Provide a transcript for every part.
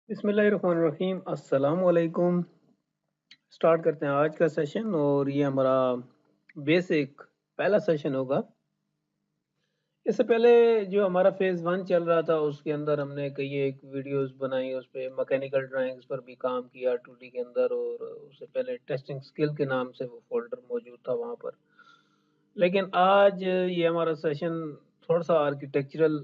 बिस्मिल्लाहिर्रहमानिर्रहीम अस्सलाम वालेकुम। स्टार्ट करते हैं आज का सेशन और ये हमारा बेसिक पहला सेशन होगा। इससे पहले जो हमारा फेज़ 1 चल रहा था उसके अंदर हमने कई एक वीडियोस बनाई, उस पे मैकेनिकल ड्राइंग्स पर भी काम किया 2D के अंदर, और उससे पहले टेस्टिंग स्किल के नाम से वो फ़ोल्डर मौजूद था वहाँ पर। लेकिन आज ये हमारा सेशन थोड़ा-सा आर्किटेक्चरल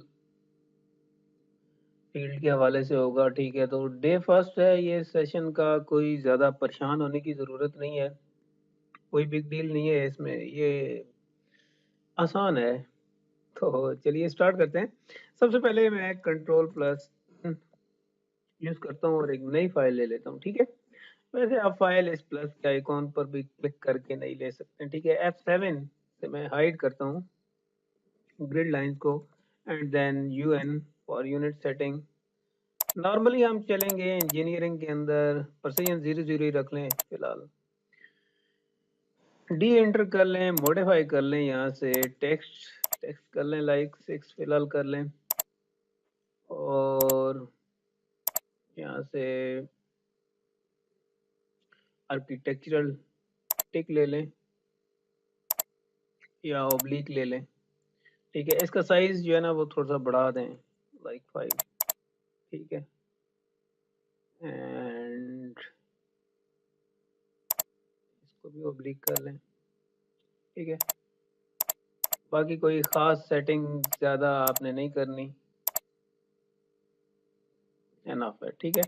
फ़ील्ड के हवाले से होगा, ठीक है? तो डे फर्स्ट है ये सेशन का, कोई ज़्यादा परेशान होने की ज़रूरत नहीं है, कोई बिग डील नहीं है इसमें, ये आसान है। तो चलिए स्टार्ट करते हैं। सबसे पहले मैं कंट्रोल प्लस यूज़ करता हूँ और एक नई फ़ाइल ले लेता हूँ, ठीक है? वैसे आप फ़ाइल इस प्लस के आइकॉन पर भी क्लिक करके नहीं ले सकते हैं, ठीक है? F7 से मैं हाइड करता हूँ ग्रिड लाइन्स को and then UN for unit setting. Normally हम चलेंगे इंजीनियरिंग के अंदर प्रेसिजन 00 ही रख लें फिलहाल। डी एंटर कर लें, मॉडिफाई कर लें, यहाँ से टेक्स्ट कर लें, लाइक 6 फिलहाल कर लें, और यहाँ से आर्किटेक्चरल टिक ले लें या ओब्लिक ले लें, ठीक है? इसका साइज जो है ना वो थोड़ा सा बढ़ा दें, लाइक 5, ठीक है? एंड इसको भी ओब्लिक कर लें, ठीक है? बाकी कोई ख़ास सेटिंग ज़्यादा आपने नहीं करनी, एनफ है, ठीक है?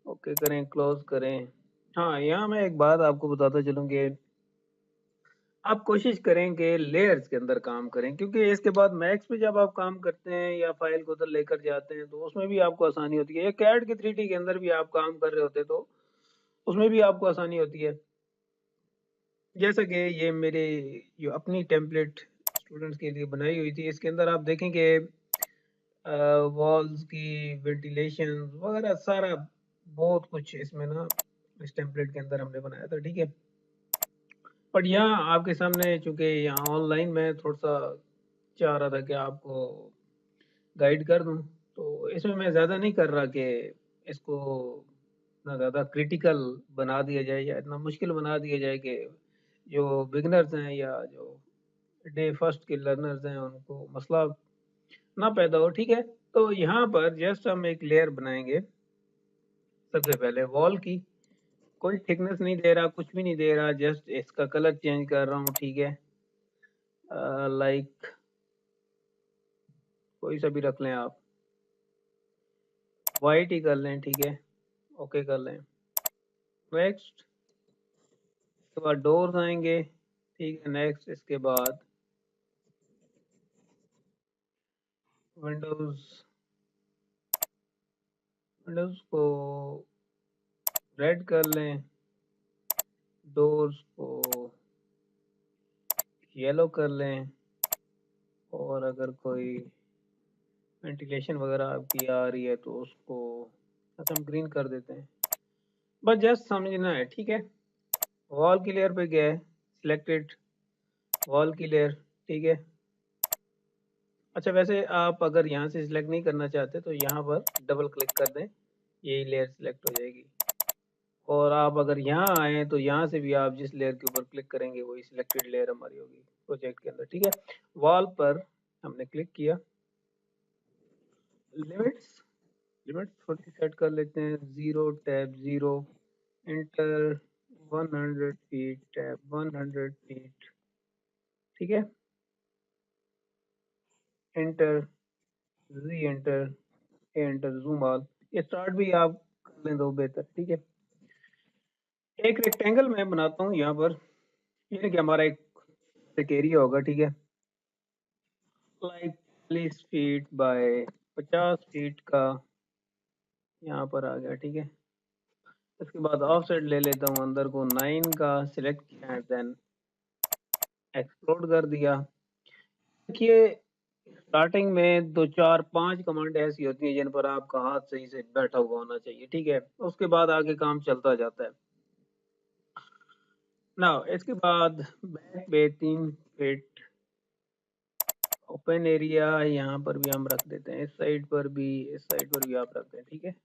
ओके करें, क्लोज करें। हाँ, यहाँ मैं एक बात आपको बताता चलूँ कि आप कोशिश करें कि लेयर्स के अंदर काम करें, क्योंकि इसके बाद मैक्स पे जब आप काम करते हैं या फाइल को उधर लेकर जाते हैं तो उसमें भी आपको आसानी होती है, या कैड के 3D के अंदर भी आप काम कर रहे होते हैं तो उसमें भी आपको आसानी होती है। जैसा कि ये मेरे जो अपनी टेम्पलेट स्टूडेंट्स के लिए बनाई हुई थी, इसके अंदर आप देखें कि वॉल्स की वेंटिलेशन वगैरह सारा बहुत कुछ इसमें ना इस टेम्पलेट के अंदर हमने बनाया था, ठीक है? बट यहाँ आपके सामने चूंकि यहाँ ऑनलाइन मैं थोड़ा सा चाह रहा था कि आपको गाइड कर दूं, तो इसमें मैं ज़्यादा नहीं कर रहा कि इसको ना ज़्यादा क्रिटिकल बना दिया जाए या इतना मुश्किल बना दिया जाए कि जो बिगनर्स हैं या जो डे फर्स्ट के लर्नर्स हैं उनको मसला ना पैदा हो, ठीक है? तो यहाँ पर जस्ट हम एक लेयर बनाएंगे। सबसे पहले वॉल की कोई थिकनेस नहीं दे रहा, कुछ भी नहीं दे रहा, जस्ट इसका कलर चेंज कर रहा हूँ, ठीक है? लाइक कोई सा भी रख लें आप, वाइट ही कर लें, ठीक है? ओके कर लें। नेक्स्ट इसके बाद डोर्स आएंगे, ठीक है? नेक्स्ट इसके बाद विंडोज, विंडोज को रेड कर लें, डोर्स को येलो कर लें, और अगर कोई वेंटिलेशन वगैरह आपकी आ रही है तो उसको अच्छा हम ग्रीन कर देते हैं। बस जस्ट समझना है, ठीक है? वॉल की लेयर पे गया है, सिलेक्टेड वॉल की लेयर, ठीक है? अच्छा वैसे आप अगर यहाँ से सिलेक्ट नहीं करना चाहते तो यहाँ पर डबल क्लिक कर दें, यही लेयर सिलेक्ट हो जाएगी। और आप अगर यहाँ आए तो यहाँ से भी आप जिस लेयर के ऊपर क्लिक करेंगे वही सिलेक्टेड लेयर हमारी होगी प्रोजेक्ट के अंदर, ठीक है? वॉल पर हमने क्लिक किया, लिमिट्स, लिमिट्स थोड़ी सी सेट कर लेते हैं, 0 tab 0, inter 100 feet, tab 100 feet, ठीक है? एंटर, री एंटर, एंटर, जूम ऑल। ये स्टार्ट भी आप कर लें तो बेहतर, ठीक है? एक रेक्टेंगल मैं बनाता हूँ यहाँ पर, यानी कि हमारा एक एरिया होगा, ठीक है? लाइक 40 फीट बाय 50 फीट का यहाँ पर आ गया, ठीक है? इसके बाद ऑफसेट ले लेता हूँ अंदर को 9 का, सिलेक्ट किया है, देन एक्सप्लोड कर दिया। देखिए स्टार्टिंग में 2 4 5 कमांड ऐसी होती हैं जिन पर आपका हाथ सही से बैठा हुआ होना चाहिए, ठीक है? उसके बाद आगे काम चलता जाता है। ना इसके बाद बैक पे 3 फीट ओपन एरिया यहाँ पर भी हम रख देते हैं, इस साइड पर भी, इस साइड पर भी आप रख दें, ठीक है?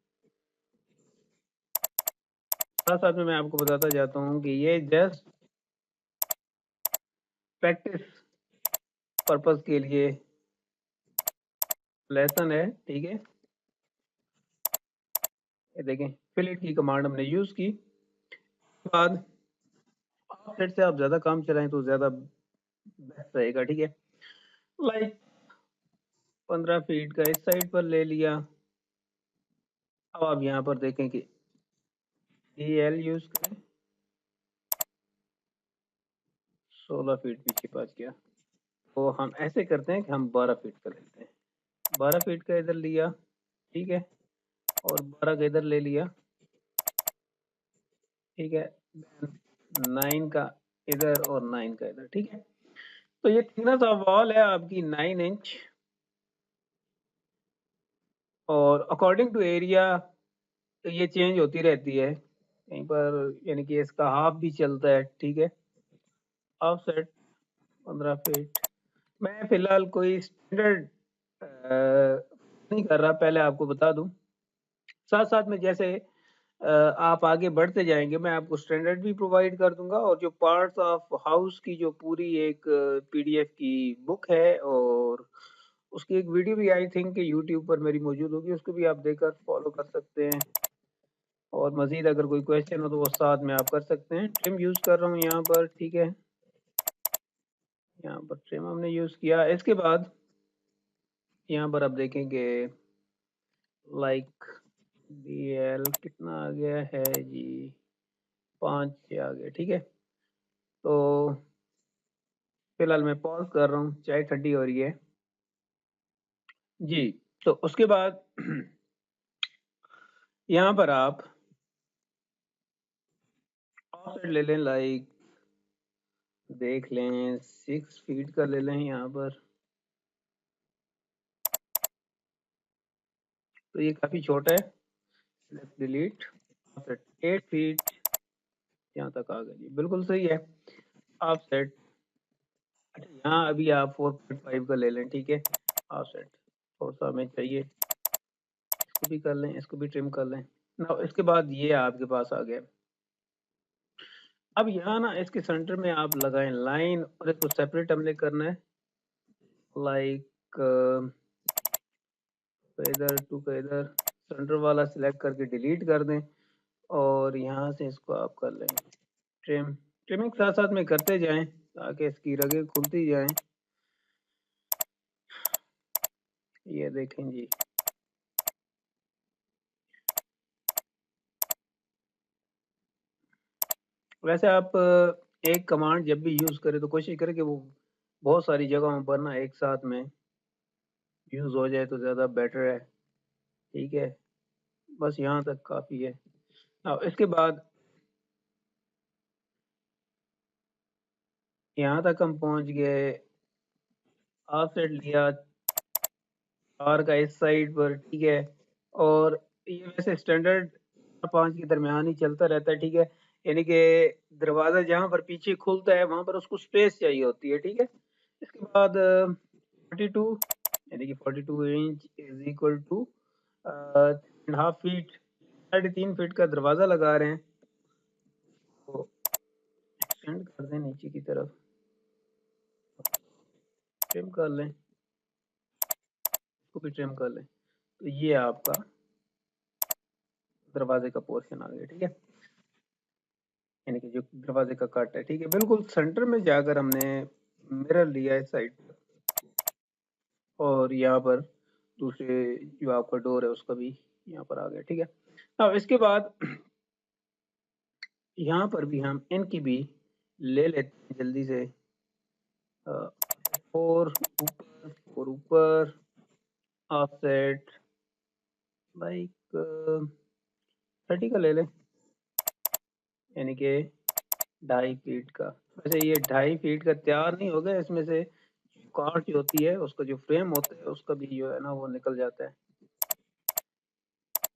साथ साथ में मैं आपको बताता जाता हूँ कि ये जस्ट प्रैक्टिस पर्पस के लिए लेसन है, ठीक है। ये देखें, फिलेट की कमांड हमने यूज की, बाद ऑफसेट से आप ज्यादा काम चलाएं तो ज्यादा बेस्ट रहेगा, ठीक है। लाइक 15 फीट का इस साइड पर ले लिया। अब आप यहाँ पर देखें कि DL यूज करें, 16 फीट पीछे पहुंच गया। तो हम ऐसे करते हैं कि हम 12 फीट का लेते हैं, 12 फीट का इधर लिया, ठीक है, और 12 का इधर ले लिया, ठीक है, 9 का इधर और 9 का इधर, ठीक है। तो ये थिकनेस ऑफ वॉल है आपकी 9 इंच, और अकॉर्डिंग टू एरिया तो ये चेंज होती रहती है, कहीं पर यानी कि इसका हाफ भी चलता है, ठीक है। Offset 15 feet. मैं फिलहाल कोई स्टैंडर्ड नहीं कर रहा, पहले आपको बता दूं। साथ साथ में जैसे आप आगे बढ़ते जाएंगे मैं आपको स्टैंडर्ड भी प्रोवाइड कर दूंगा, और जो पार्ट्स ऑफ हाउस की जो पूरी एक PDF की बुक है, और उसकी एक वीडियो भी आई थिंक कि यूट्यूब पर मेरी मौजूद होगी, उसको भी आप देखकर फॉलो कर सकते हैं। और मजीद अगर कोई क्वेश्चन हो तो वो साथ में आप कर सकते हैं। ट्रिम यूज कर रहा हूँ यहाँ पर, ठीक है, यहाँ पर ट्रिम हमने यूज किया। इसके बाद यहाँ पर आप देखेंगे लाइक DL कितना आ गया है जी, 5 से आ गया, ठीक है। तो फिलहाल मैं पॉज कर रहा हूँ, चाय ठंडी हो रही है जी। तो उसके बाद यहाँ पर आप ऑफसेट ले लें, लाइक देख लें 6 फीट का ले लें यहाँ पर। तो ये काफ़ी छोटा है, लेट्स डिलीट। ऑफसेट 8 फीट यहाँ तक आ गया जी, बिल्कुल सही है। ऑफसेट, अच्छा यहाँ अभी आप 4.5 का ले लें, ठीक है। ऑफसेट थोड़ा सा हमें चाहिए, इसको भी कर लें, इसको भी ट्रिम कर लें ना। इसके बाद ये आपके पास आ गया। अब यहाँ ना इसके सेंटर में आप लगाएं लाइन, और इसको सेपरेट हमने करना है, लाइक इधर टू का इधर, सेंटर वाला सिलेक्ट करके डिलीट कर दें, और यहाँ से इसको आप कर लें ट्रिम। ट्रिमिंग साथ साथ में करते जाएं ताकि इसकी रगें खुलती जाएं। ये देखें जी, वैसे आप एक कमांड जब भी यूज करें तो कोशिश करें कि वो बहुत सारी जगहों पर ना एक साथ में यूज हो जाए तो ज़्यादा बेटर है, ठीक है। बस यहाँ तक काफ़ी है। अब इसके बाद यहाँ तक हम पहुँच गए, ऑफसेट लिया 4 का इस साइड पर, ठीक है। और ये वैसे स्टैंडर्ड 5 के दरमियान ही चलता रहता है, ठीक है। यानी कि दरवाज़ा जहाँ पर पीछे खुलता है वहाँ पर उसको स्पेस चाहिए होती है, ठीक है। इसके बाद 42 यानी कि 42 inch is equal to 3.5 feet, 3.5 feet का दरवाज़ा लगा रहे हैं, तो एक्सटेंड कर दें नीचे की तरफ, ट्रिम कर लें, इसको भी ट्रिम कर लें। तो ये आपका दरवाजे का पोर्शन आ गया, ठीक है, यानी कि जो दरवाजे का कट है, ठीक है। बिल्कुल सेंटर में जाकर हमने मिरर लिया है साइड पर, और यहाँ पर दूसरे जो आपका डोर है उसका भी यहाँ पर आ गया, ठीक है। अब इसके बाद यहाँ पर भी हम इनकी भी ले लेते हैं जल्दी से, 4 ऊपर ऑफसेट लाइक 30 का ले लें, यानी कि 2.5 फीट का। वैसे ये 2.5 फीट का तैयार नहीं होगा, इसमें से काट जो होती है उसका जो फ्रेम होता है उसका भी जो है ना वो निकल जाता है।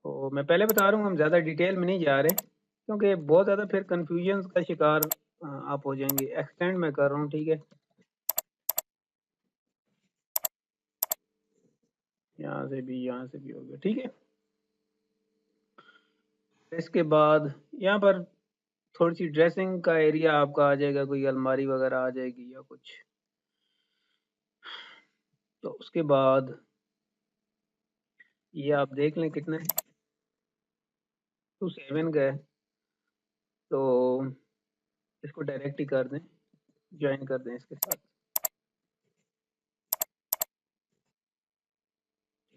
तो मैं पहले बता रहा हूँ, हम ज़्यादा डिटेल में नहीं जा रहे क्योंकि बहुत ज़्यादा फिर कंफ्यूजन का शिकार आप हो जाएंगे। एक्सटेंड मैं कर रहा हूँ, ठीक है, यहाँ से भी हो गया, ठीक है। इसके बाद यहाँ पर थोड़ी सी ड्रेसिंग का एरिया आपका आ जाएगा, कोई अलमारी वगैरह आ जाएगी या कुछ। तो उसके बाद ये आप देख लें कितने 27 का है, तो इसको डायरेक्ट ही कर दें, ज्वाइन कर दें इसके साथ।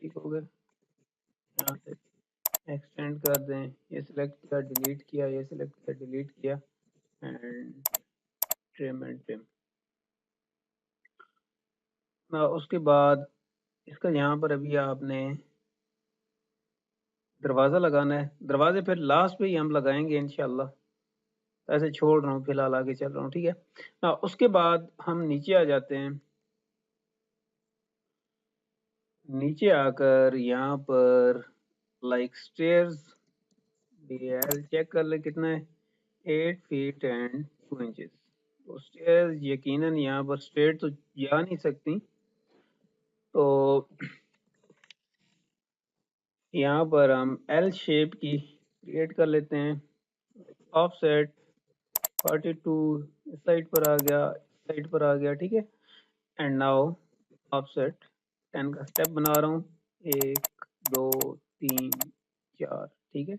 ठीक हो गया। यहाँ से एक्सटेंड कर दें, ये सिलेक्ट किया, डिलीट किया, ये सिलेक्ट किया, डिलीट किया, एंड ट्रिम एंड ट्रिम। उसके बाद इसका यहाँ पर अभी आपने दरवाज़ा लगाना है। दरवाजे फिर लास्ट पे ही हम लगाएंगे इंशाल्लाह। ऐसे छोड़ रहा हूँ, फिलहाल आगे चल रहा हूँ, ठीक है ना। उसके बाद हम नीचे आ जाते हैं। नीचे आकर यहाँ पर लाइक स्टेयर्स चेक कर ले कितना है, 8 फीट एंड 2 इंचेस। तो स्टेयर्स यकीनन यहाँ पर स्ट्रेट तो जा नहीं सकती, तो यहाँ पर हम एल शेप की क्रिएट कर लेते हैं। ऑफसेट 42 इस साइड पर आ गया, इस साइड पर आ गया, ठीक है। एंड नाउ ऑफसेट 10 का स्टेप बना रहा हूँ, 1 2 3 4, ठीक है।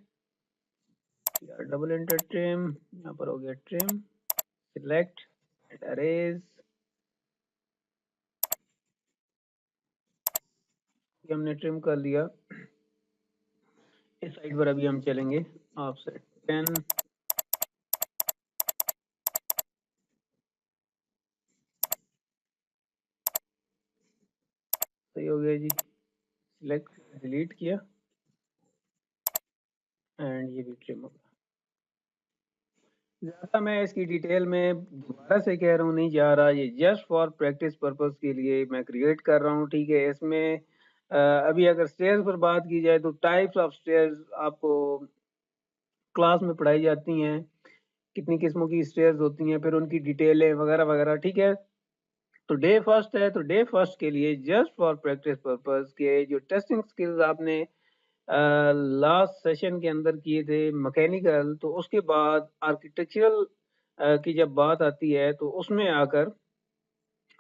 डबल एंटर ट्रिम, यहाँ पर हो गया ट्रिम, सिलेक्ट अरेज, हमने ट्रिम कर लिया। इस साइड पर अभी हम चलेंगे ऑफसेट 10, सही हो गया जी। सिलेक्ट डिलीट किया एंड ये भी ट्रिम हो गया। ज़्यादा मैं इसकी डिटेल में दोबारा से कह रहा हूँ नहीं जा रहा, ये जस्ट फॉर प्रैक्टिस पर्पस के लिए मैं क्रिएट कर रहा हूँ, ठीक है। इसमें अभी अगर स्टेयर्स पर बात की जाए तो टाइप्स ऑफ स्टेयर्स आपको क्लास में पढ़ाई जाती हैं, कितनी किस्मों की स्टेयर्स होती हैं, फिर उनकी डिटेलें वगैरह वगैरह, ठीक है। तो डे फर्स्ट है, तो डे फर्स्ट के लिए जस्ट फॉर प्रैक्टिस पर्पस के जो टेस्टिंग स्किल्स आपने लास्ट सेशन के अंदर किए थे मैकेनिकल, तो उसके बाद आर्किटेक्चरल की जब बात आती है तो उसमें आकर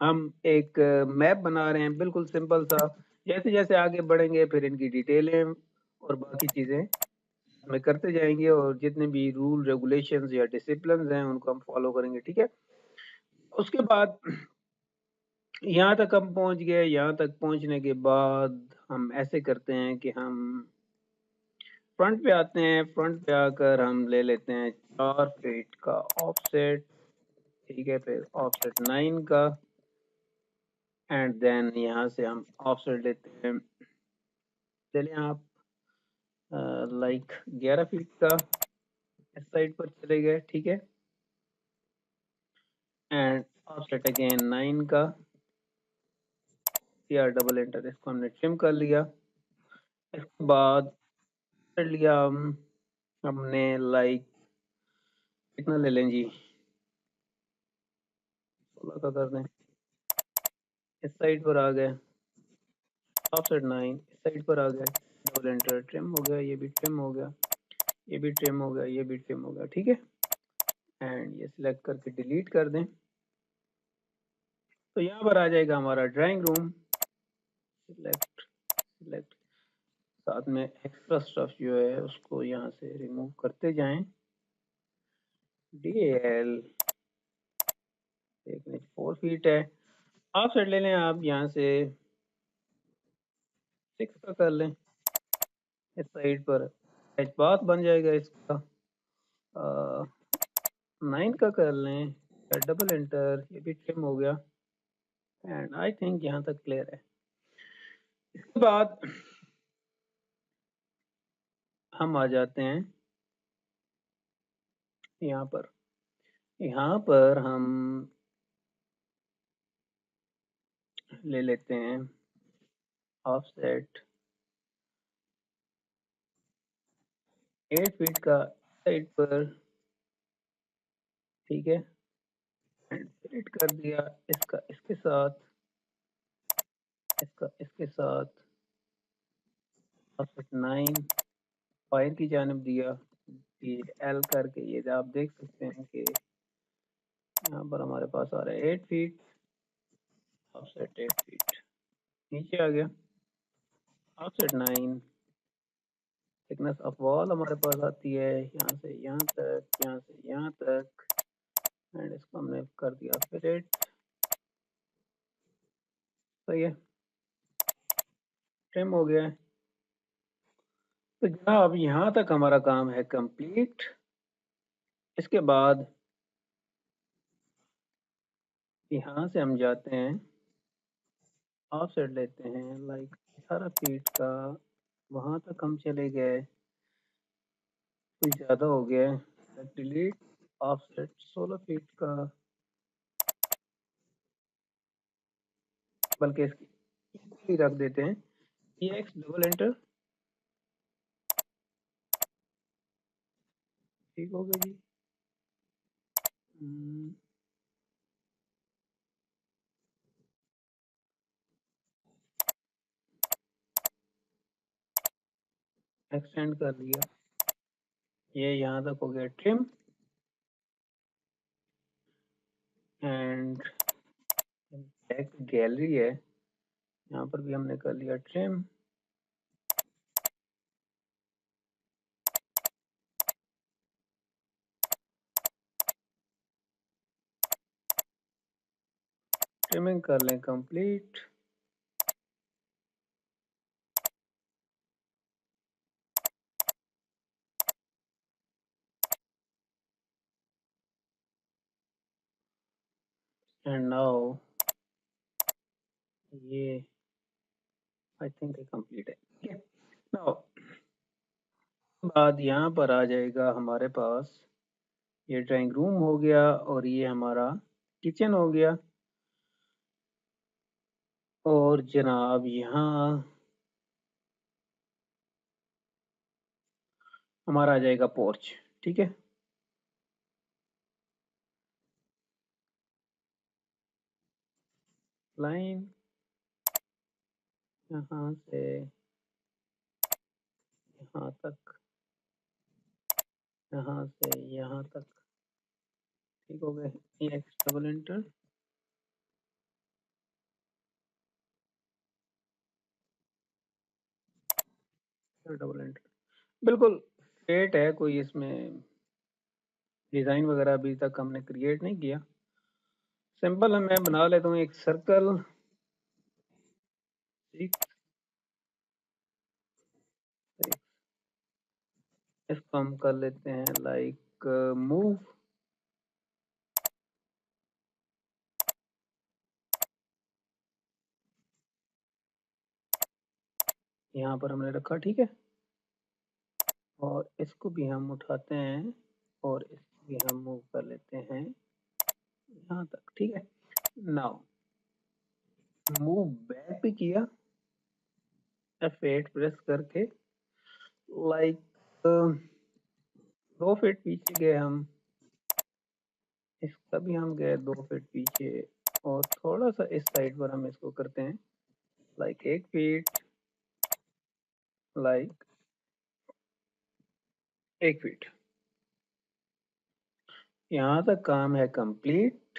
हम एक मैप बना रहे हैं, बिल्कुल सिंपल सा। जैसे जैसे आगे बढ़ेंगे फिर इनकी डिटेलें और बाकी चीज़ें हमें करते जाएंगे, और जितने भी रूल रेगुलेशंस या डिसिप्लिन हैं उनको हम फॉलो करेंगे, ठीक है। उसके बाद यहाँ तक हम पहुँच गए। यहाँ तक पहुँचने के बाद हम ऐसे करते हैं कि हम फ्रंट पे आते हैं। फ्रंट पे आकर हम ले लेते हैं 4 फीट का ऑफसेट, ठीक है। फिर ऑफसेट 9 का, एंड देन यहाँ से हम ऑफसेट लेते हैं, चलिए आप लाइक 11 फीट का इस साइड पर चले गए, ठीक है। एंड ऑफसेट अगेन 9 का, या डबल एंटर, इसको हमने ट्रिम कर लिया। इसके बाद कर लिया हमने लाइक कितना ले लें जी, 16 का कर दें। इस साइड पर आ गए, ऑफसेट 9 इस साइड पर आ गए, डबल एंटर, ट्रिम हो गया, ये भी ट्रिम हो गया, ये भी ट्रिम हो गया, ये भी ट्रिम हो गया, ठीक है। एंड ये सिलेक्ट करके डिलीट कर दें। तो यहाँ पर आ जाएगा हमारा ड्राइंग रूम। सिलेक्ट सिलेक्ट, साथ में एक्स्ट्रा स्टफ जो है उसको यहाँ से रिमूव करते जाएं। DL देखने 4 फीट है। आप सेट ले लें, आप यहाँ से 6 का कर लें। इस साइड पर एच बाथ बन जाएगा इसका, 9 का कर लें, डबल एंटर, ये भी ट्रिम हो गया। एंड आई थिंक यहाँ तक क्लियर है। इसके बाद हम आ जाते हैं यहाँ पर। यहाँ पर हम ले लेते हैं ऑफसेट 8 फीट का साइड पर, ठीक है। एंड फिट कर दिया इसका इसके साथ, इसका इसके साथ, ऑफसेट 9 फायर की जानब दिया, एल करके ये आप देख सकते हैं कि यहाँ पर हमारे पास आ रहा है 8 फीट, ऑफसेट 8 फीट, नीचे आ गया ऑफसेट 9, थिकनेस ऑफ वॉल हमारे पास आती है यहाँ से यहाँ तक, यहाँ से यहाँ तक, एंड इसको हमने कर दिया फिट। सही है, ट्रिम हो गया है। तो जनाब यहाँ तक हमारा काम है कंप्लीट। इसके बाद यहाँ से हम जाते हैं, ऑफसेट लेते हैं लाइक 18 फीट का, वहाँ तक हम चले गए, कुछ ज़्यादा हो गया है, डिलीट ऑफसेट 16 फीट का, बल्कि इसकी रख देते हैं EX डबल एंटर, ठीक हो गया जी। एक्सटेंड कर दिया, ये यहाँ तक हो गया ट्रिम, एंड बैक गैलरी है, यहाँ पर भी हमने कर लिया ट्रिम, ट्रिमिंग कर लें कंप्लीट। एंड नाउ ये आई थिंक कंप्लीट है, ठीक है। नाउ बाद यहाँ पर आ जाएगा हमारे पास, ये ड्राइंग रूम हो गया और ये हमारा किचन हो गया, और जनाब यहाँ हमारा आ जाएगा पोर्च, ठीक है। लाइन यहाँ से यहाँ तक, यहाँ से यहाँ तक, ठीक हो गए। EX double enter, double enter, बिल्कुल स्ट्रेट है, कोई इसमें डिजाइन वगैरह अभी तक हमने क्रिएट नहीं किया। सिंपल है, मैं बना लेता हूँ एक सर्कल, इसको हम कर लेते हैं लाइक मूव, यहाँ पर हमने रखा, ठीक है। और इसको भी हम उठाते हैं और इसको भी हम मूव कर लेते हैं यहाँ तक, ठीक है। नाउ मूव बैक भी किया F8 प्रेस करके, लाइक 2 फीट पीछे गए हम, इसका भी हम गए 2 फीट पीछे, और थोड़ा सा इस साइड पर हम इसको करते हैं लाइक 1 फीट, लाइक 1 फीट। यहाँ तक काम है कंप्लीट,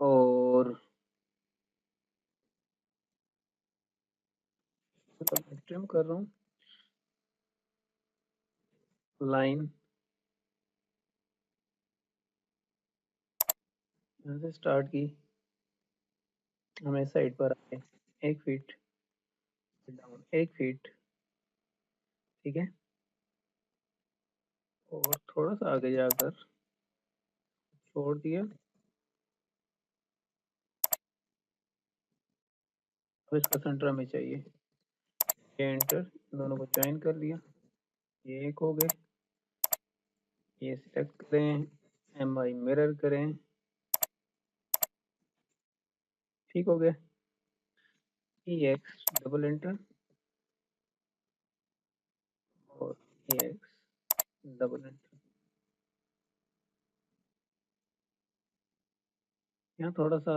और ट्रिम कर रहा हूँ लाइन, यहाँ से स्टार्ट की, हमें साइड पर आए 1 फीट डाउन, 1 फीट, ठीक है। और थोड़ा सा आगे जाकर छोड़ दिया, अब इसका सेंटर हमें चाहिए, ये एंटर, दोनों को ज्वाइन कर लिया, ये एक हो गए, ये सिलेक्ट करें, MI मिरर करें, ठीक हो गया। EX डबल एंटर और EX डबल एंटर, यहाँ थोड़ा सा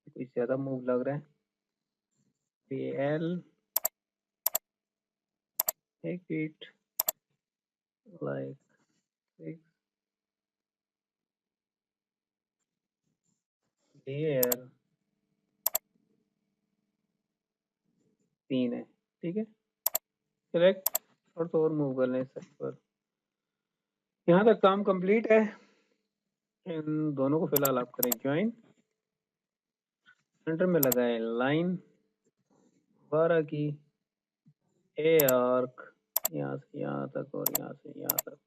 कुछ ज्यादा मूव लग रहा है, ये L make it like 6 layer 3 है, ठीक है। सिलेक्ट और मूव कर लें इस साइड पर। यहाँ तक काम कंप्लीट है। इन दोनों को फिलहाल आप करें ज्वाइन, सेंटर में लगाएं लाइन 12 की, ए आर्क यहाँ से यहाँ तक और यहाँ से यहाँ तक।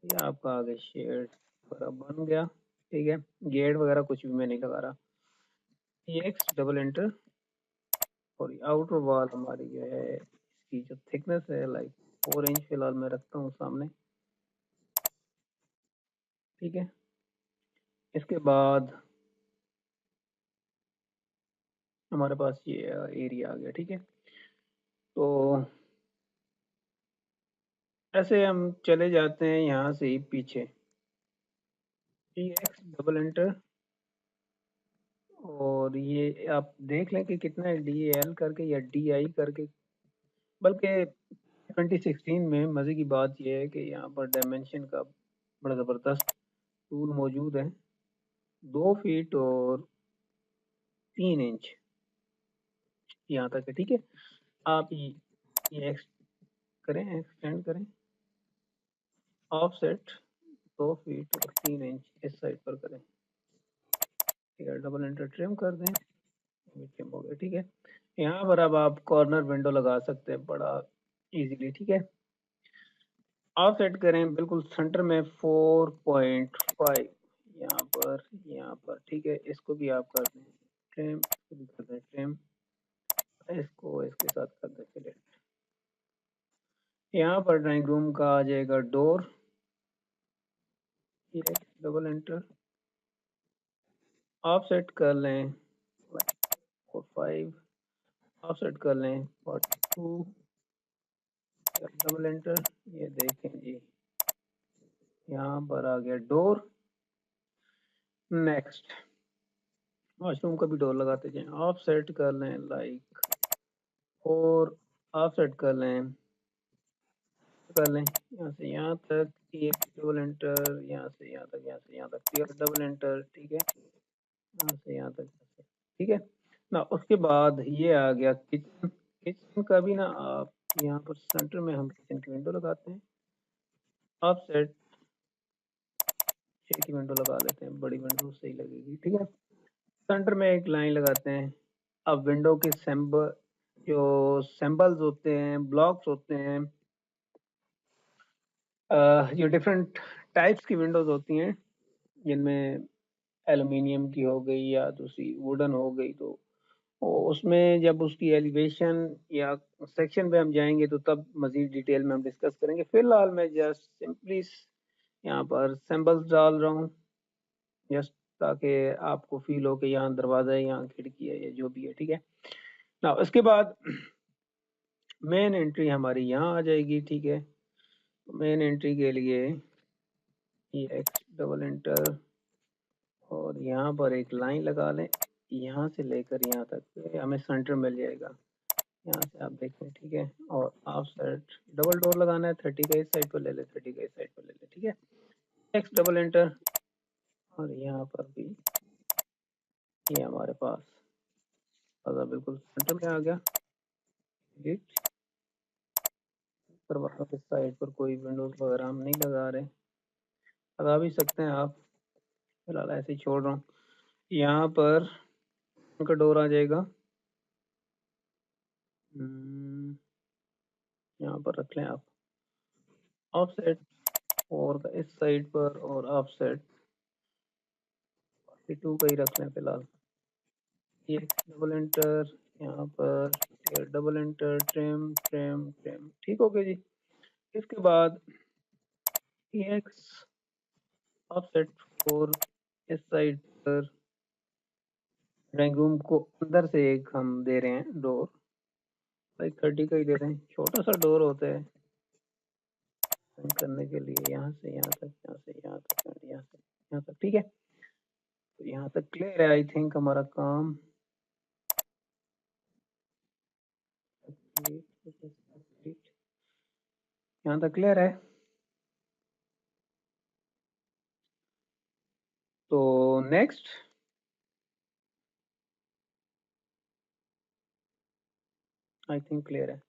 ये आपका आगे शेड वगैरह बन गया, ठीक है। गेट वगैरह कुछ भी मैं नहीं लगा रहा। एक्स डबल एंटर और आउटर वॉल हमारी जो है इसकी जो थिकनेस है लाइक 4 इंच फिलहाल मैं रखता हूँ सामने, ठीक है। इसके बाद हमारे पास ये एरिया आ गया, ठीक है। तो ऐसे हम चले जाते हैं यहाँ से ही पीछे, एक्स डबल एंटर और ये आप देख लें कि कितना है, DAL करके या DI करके। बल्कि 2016 में मज़े की बात यह है कि यहाँ पर डायमेंशन का बड़ा ज़बरदस्त टूल मौजूद है। 2 फीट और 3 इंच यहाँ तक है, ठीक है। आप ये एक्सटेंड करें, ऑफसेट 2 फीट और 3 इंच इस साइड पर करें, ठीक है। डबल एंटर ट्रिम कर दें, ट्रिम हो गया, ठीक है। यहाँ पर अब आप कॉर्नर विंडो लगा सकते हैं बड़ा इजीली, ठीक है। ऑफ सेट करें बिल्कुल सेंटर में 4.5 यहाँ पर, ठीक है। इसको भी आप कर दें ट्रिम, इसको भी कर दें ट्रिम, इसको इसके साथ कर दें सिलेक्ट। यहाँ पर ड्राइंग रूम का आ जाएगा डोर, ये डबल एंटर, ऑफ सेट कर लें 4.5, ऑफ सेट कर लें 42, डबल एंटर। ये देखें जी यहाँ पर आ गया डोर। नेक्स्ट वॉशरूम का भी डोर लगाते जाएं, ऑफ सेट कर लें लाइक 4, ऑफ सेट कर लें यहाँ से यहाँ तक, एक डबल एंटर, यहाँ से यहाँ तक, यहाँ से यहाँ तक, डबल एंटर, ठीक है। यहाँ से यहाँ तक, ठीक है ना। उसके बाद ये आ गया किचन। किचन का भी ना आप यहाँ पर सेंटर में हम किचन की विंडो लगाते हैं, ऑफ सेट 6 की विंडो लगा लेते हैं, बड़ी विंडो सही लगेगी, ठीक है। सेंटर में एक लाइन लगाते हैं। अब विंडो के जो सिंबल्स होते हैं, ब्लॉक्स होते हैं, जो डिफरेंट टाइप्स की विंडोज होती हैं, जिनमें एल्युमिनियम की हो गई या दूसरी वुडन हो गई, तो उसमें जब उसकी एलिवेशन या सेक्शन पे हम जाएंगे तो तब मजीद डिटेल में हम डिस्कस करेंगे। फिलहाल मैं जस्ट सिंपली यहाँ पर सिंबल्स डाल रहा हूँ, जस्ट ताकि आपको फील हो कि यहाँ दरवाजा है, यहाँ खिड़की है, या जो भी है, ठीक है ना। इसके बाद मेन एंट्री हमारी यहाँ आ जाएगी, ठीक है। मेन एंट्री के लिए ये एक्स डबल एंटर और यहाँ पर एक लाइन लगा लें, यहाँ से लेकर यहाँ तक हमें सेंटर मिल जाएगा, यहाँ से आप देखें, ठीक है। और ऑफ साइड डबल डोर लगाना है, 30 का इस साइड पर ले ले, 30 का इस साइड पर ले ले, ठीक है। एक्स डबल एंटर और यहाँ पर भी ये हमारे पास बिल्कुल सेंटर में आ गया। डिलीट करवा, इस साइड पर कोई विंडोज वगैरह हम नहीं लगा रहे, लगा भी सकते हैं आप, फिलहाल ऐसे ही छोड़ रहा हूँ। यहाँ पर उनका डोर आ जाएगा, यहाँ पर रख लें आप ऑफ सेट, और इस साइड पर और ऑफ सेट 42 का ही रख लें फिलहाल। ये डबल एंटर, यहाँ पर double enter, trim trim trim, ठीक हो गया जी। इसके बाद एक्स ऑफसेट 4 इस साइड पर ड्राइंग रूम को अंदर से एक हम दे रहे हैं डोर, लाइक 30 का ही दे रहे हैं, छोटा सा डोर होता है करने के लिए, यहाँ से यहाँ तक, यहाँ से यहाँ तक, यहाँ से यहाँ तक, ठीक है। तो यहाँ तक क्लियर है आई थिंक हमारा काम। यहाँ तक क्लियर है? तो नेक्स्ट आई थिंक क्लियर है।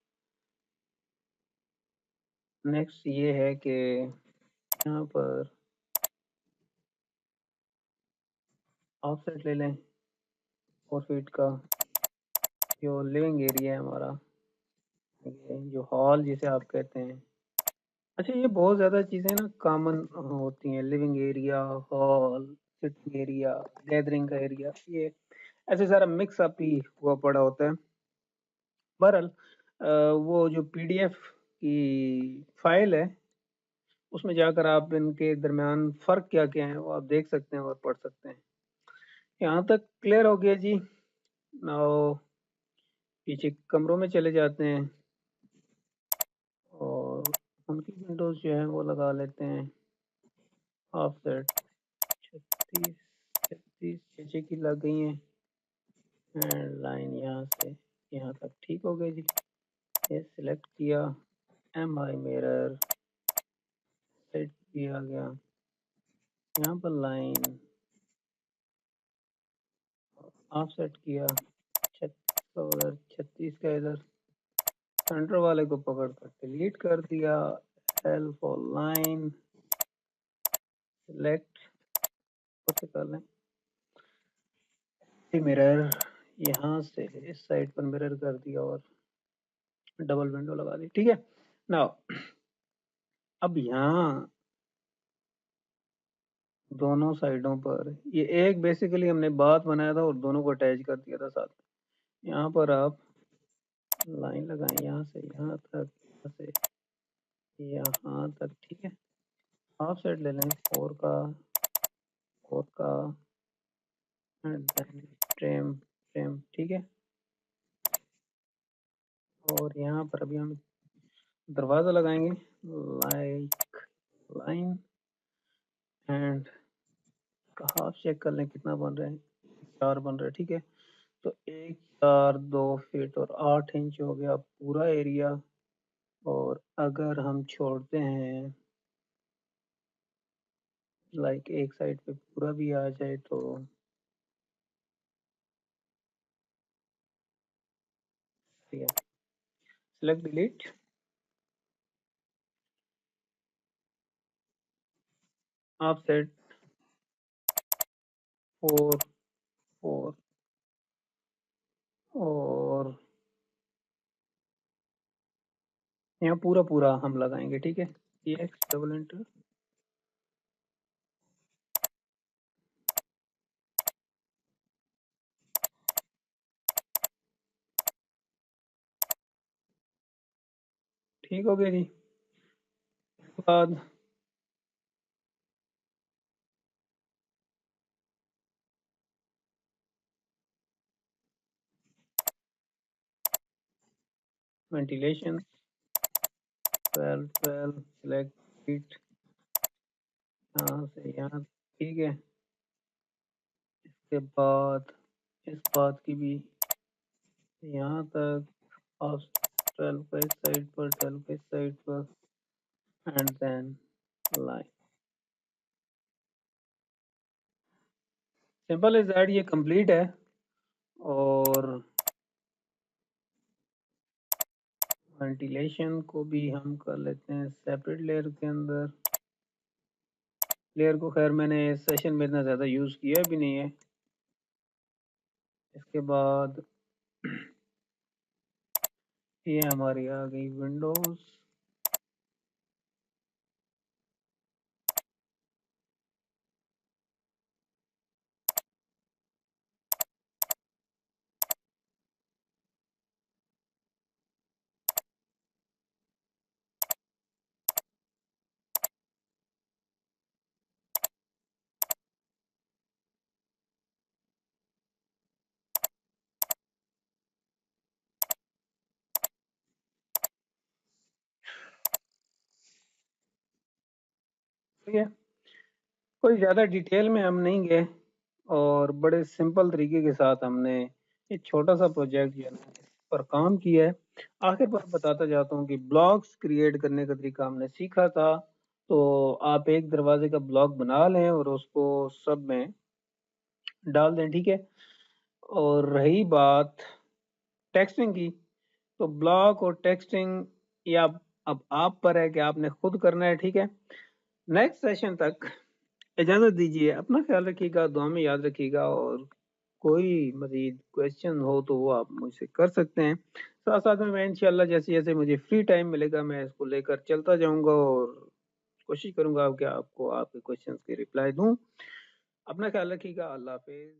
नेक्स्ट ये है कि यहाँ पर ऑफसेट ले लें 4 फीट का। जो लिविंग एरिया है हमारा, जो हॉल जिसे आप कहते हैं, अच्छा ये बहुत ज़्यादा चीज़ें ना कॉमन होती हैं, living area, hall, sitting area, gathering का एरिया, ये ऐसे सारा मिक्स अप ही हुआ पड़ा होता है। बहरहाल वो जो पीडीएफ की फाइल है उसमें जाकर आप इनके दरमियान फ़र्क क्या क्या है वो आप देख सकते हैं और पढ़ सकते हैं। यहाँ तक क्लियर हो गया जी। नाउ पीछे कमरों में चले जाते हैं और उनकी विंडोज जो है वो लगा लेते हैं ऑफसेट 36 36 छः की लग गई हैं एंड लाइन यहाँ से यहाँ तक ठीक हो गई जी। ये सिलेक्ट किया, एम आई मिरर सेट किया गया, यहाँ पर लाइन ऑफसेट किया 36 उधर 36 का इधर सेंटर वाले को पकड़ कर डिलीट कर दिया। एल फॉर लाइन सिलेक्ट कर लें, मिरर यहाँ से इस साइड पर मिरर कर दिया और डबल विंडो लगा दी। ठीक है, नाउ अब यहाँ दोनों साइडों पर ये एक बेसिकली हमने बात बनाया था और दोनों को अटैच कर दिया था साथ। यहाँ पर आप लाइन लगाएं यहाँ से यहाँ तक, यहाँ से यहाँ तक। ठीक है, हाफ सेट ले लें 4 का एंड देन ट्रिम ट्रिम। ठीक है, और यहाँ पर अभी हम दरवाज़ा लगाएंगे like line and half check कर लें कितना बन रहा है, 4 बन रहा है। ठीक है, तो 1 4 2 फीट और 8 इंच हो गया पूरा एरिया। और अगर हम छोड़ते हैं लाइक एक साइड पे पूरा भी आ जाए तो ठीक है, सिलेक्ट डिलीट, ऑफसेट 4 4 और यहाँ पूरा पूरा हम लगाएंगे। ठीक है, एक्स डबल एंटर, ठीक हो गया जी। उसके बाद वेंटिलेशन 12 12 सिलेक्ट फीट यहाँ से यहाँ। ठीक है, इसके बाद इस बात की भी यहाँ तक और 12 को इस साइड पर 12 को इस साइड पर and then line. Simple is that, ये कंप्लीट है। और वेंटिलेशन को भी हम कर लेते हैं सेपरेट लेयर के अंदर। लेयर को खैर मैंने इस सेशन में इतना ज़्यादा यूज़ किया भी नहीं है। इसके बाद ये हमारी आ गई विंडोज़। ठीक है, कोई ज़्यादा डिटेल में हम नहीं गए और बड़े सिंपल तरीके के साथ हमने एक छोटा सा प्रोजेक्ट जो है ना इस पर काम किया है। आखिर पर बताता जाता हूँ कि ब्लॉग्स क्रिएट करने का तरीका हमने सीखा था। तो आप एक दरवाजे का ब्लॉग बना लें और उसको सब में डाल दें, ठीक है। और रही बात टेक्स्टिंग की, तो ब्लॉग और टेक्स्टिंग या अब आप पर है कि आपने खुद करना है, ठीक है। नेक्स्ट सेशन तक इजाजत दीजिए, अपना ख्याल रखिएगा, दुआ में याद रखिएगा, और कोई मजीद क्वेश्चन हो तो वो आप मुझसे कर सकते हैं। साथ साथ में मैं इंशाल्लाह जैसे जैसे मुझे फ्री टाइम मिलेगा मैं इसको लेकर चलता जाऊंगा और कोशिश करूंगा कि आपको आपके क्वेश्चंस के रिप्लाई दूं। अपना ख्याल रखिएगा, अल्लाह हाफिज।